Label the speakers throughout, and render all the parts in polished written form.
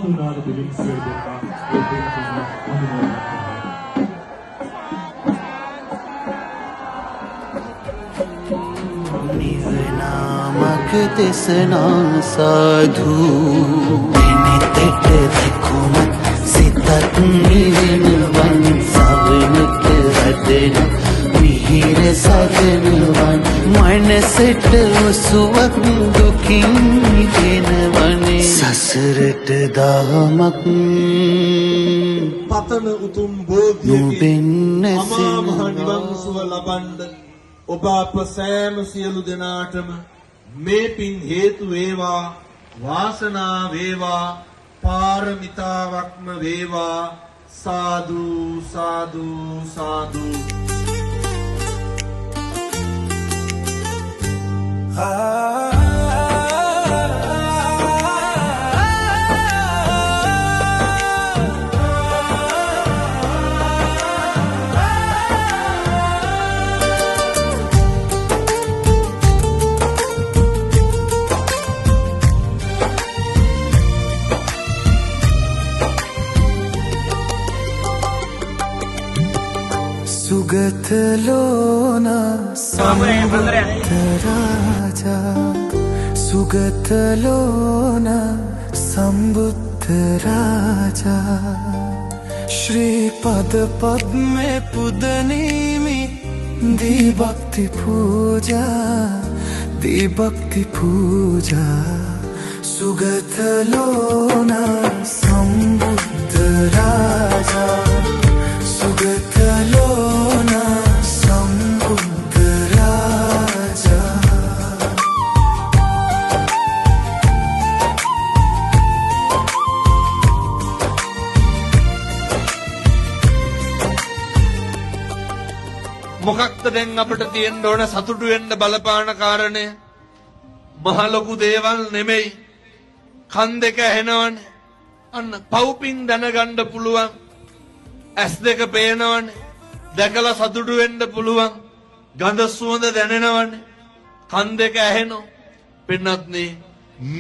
Speaker 1: සුනාද දෙවියන් සියලු දෙනා ඒ දෙවියන් අනුමෝදන්
Speaker 2: නිවනාමක දෙසනා සාධු නිතෙට දෙකුම සිතත් නිවෙනවන් සවනක රැදෙන මිහිර සදනවන් මනසට උසුවක් දුකින් මිදෙනවනේ සසරට දාමක්
Speaker 3: පතන උතුම් බෝධියකින් අමා මහ නිවන් සුව ලබන්න ඔබ අප සෑම සියලු දෙනාටම මේ පින් හේතු වේවා වාසනා වේවා පාරමිතාවක්ම වේවා සාදු සාදු සාදු
Speaker 2: सुगतलोना राजा सुगतलोना संबुद्ध राजा श्रीपद पद्मे पुदनीमि दी भक्ति पूजा सुगतलोना संबुद्ध राजा सुगतलोना संबुद्ध राजा
Speaker 3: මොකක්ද දැන් අපිට තියෙන්න ඕන සතුටු වෙන්න බලපාන කාරණය මහ ලොකු දේවල් නෙමෙයි කන් දෙක ඇහෙනවනේ අන්න පව්පින් දැනගන්න පුළුවන් ඇස් දෙක පේනවනේ දැකලා සතුටු වෙන්න පුළුවන් ගඳ සුවඳ දැනෙනවනේ කන් දෙක ඇහෙනවා පින්වත්නි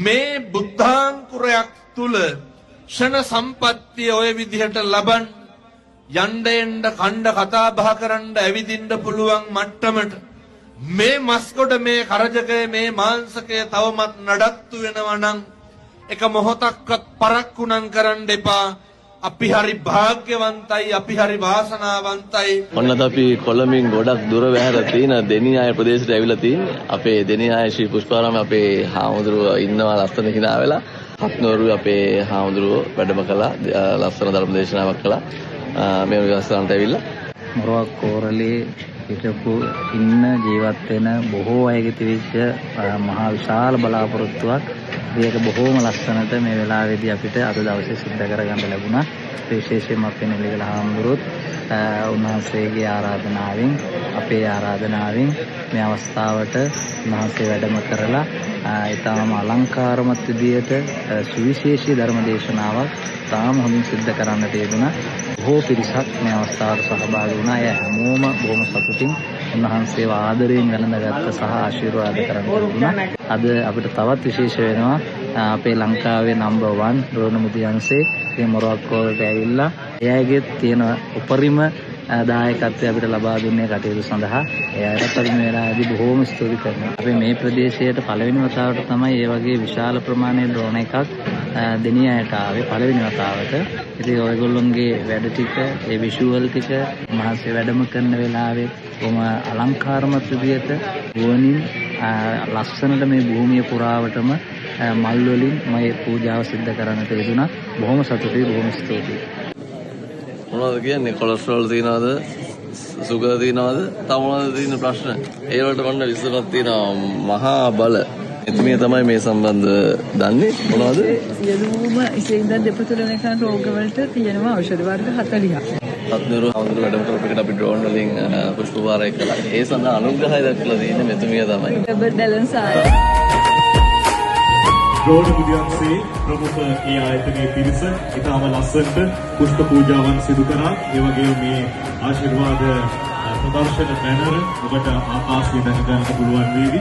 Speaker 3: මේ බුද්ධාංකුරයක් තුල ක්ෂණ සම්පත්තිය ඔය විදිහට ලබන් යන්න එන්න කණ්ඩ කතා බහ කරන්න ඇවිදින්න පුළුවන් මට්ටමට මේ මස්කොඩ මේ කරජකය මේ මාංශකය තවමත් නඩත්තු වෙනවා නම් එක මොහොතක්වත් පරක්කුණම් කරන්න එපා අපි හරි වාග්යවන්තයි අපි හරි වාසනාවන්තයි
Speaker 4: ඔන්නත් අපි කොළඹින් ගොඩක් දුර වැහැර තියෙන දෙනියාය ප්‍රදේශයට ඇවිල්ලා තියෙන්නේ අපේ දෙනියාය ශ්‍රී පුෂ්පාරාමයේ අපේ හාමුදුරුවෝ ඉන්නවා ලස්සන hina වෙලා හත්නෝරුවේ අපේ හාමුදුරුවෝ වැඩම කළා ලස්සන ධර්ම දේශනාවක් කළා මේ විශ්වාසන්ට ඇවිල්ලා
Speaker 5: මොරවක්කෝරළේ හිටපු ඉන්න ජීවත් වෙන බොහෝ අයගේ තිබිච්ච මහා විශාල බලාපොරොත්තුවක් ඒක බොහෝම ලස්සනට මේ වෙලාවේදී අපිට අද දවසේ සිද්ධ කරගන්න ලැබුණා. විශේෂයෙන්ම අපේ නෙල්ලිගල හාමුදුරුවොත් උන්වහන්සේගේ ආරාධනාවෙන් අපේ ආරාධනාවෙන් මේ අවස්ථාවට උන්වහන්සේ වැඩම කරලා ඊටාම අලංකාරමත් විදියට සුවිශේෂී ධර්ම දේශනාවක් තාම හොඳින් සිද්ධ කරන්නට යෙදුණා. බොහෝ පිරිසක් මේ අවස්ථාවට සහභාගී වුණා. ඒ හැමෝම බොහොම සතුටින් උන්වහන්සේව ආදරයෙන් වැළඳගත්ත සහ ආශිර්වාද කරන්න ලැබුණා. අද අපිට තවත් විශේෂ වෙනවා අපේ ලංකාවේ නම්බර් 1 රෝණ මුදියන්සේ මේ මොරොක්කෝවට ඇවිල්ලා එයාගේ තියෙන උපරිම දායකත්වය අපිට ලබා දුන්නේ කටයුතු සඳහා. එයාට අපි මේ වෙලාවේදී බොහෝම ස්තුති කරනවා. අපි මේ ප්‍රදේශයට පළවෙනි වතාවට තමයි මේ වගේ විශාල ප්‍රමාණයේ ඩ්‍රෝන් එකක් දෙනියායට ආවේ පළවෙනි වතාවට. ඉතින් ඔයගොල්ලොන්ගේ වැඩ ටික, ඒ විෂුවල් ටික මහත්සේ වැඩම කරන වෙලාවේ කොහොම අලංකාරමත් විදියට වුණින් ලස්සනට මේ භූමිය පුරාවටම මල් වලින් මේ පූජාව සිද්ධ කරන්නට යෙදුණා. බොහොම සතුටුයි, බොහොම ස්තුතියි.
Speaker 4: මොනවද කියන්නේ කොලෙස්ටරෝල් තියනවද සුගර් තියනවද තව මොනවද තියෙන ප්‍රශ්න ඒ වලට වන්න විසඳුමක් තියෙනවා මහා බල එතුමිය තමයි මේ සම්බන්ධ දන්නේ මොනවද
Speaker 6: සියලුම ඉතින් දෙපතුල වෙනකන් රෝග වලට තියෙනවා ඖෂධ වර්ග 40ක්
Speaker 4: හත්නూరు හඳුරු වැඩම කරපු අපි ඩ්‍රෝන් වලින් පුෂ්ප වාරය කළා ඒ සඳහා අනුග්‍රහය දක්වලා තියෙන්නේ මෙතුමිය තමයි
Speaker 1: ද්‍රෝණ මුදියන්සේ ප්‍රමුඛ ඒ ආයතනයේ පිරිස ඉතාම ලස්සනට පුෂ්ප පූජාවන් සිදු කරා. ඒ වගේම මේ ආශිර්වාද ප්‍රදර්ශන බැනර ඔබට ආකාශයේ දැක ගන්නට පුළුවන් වේවි.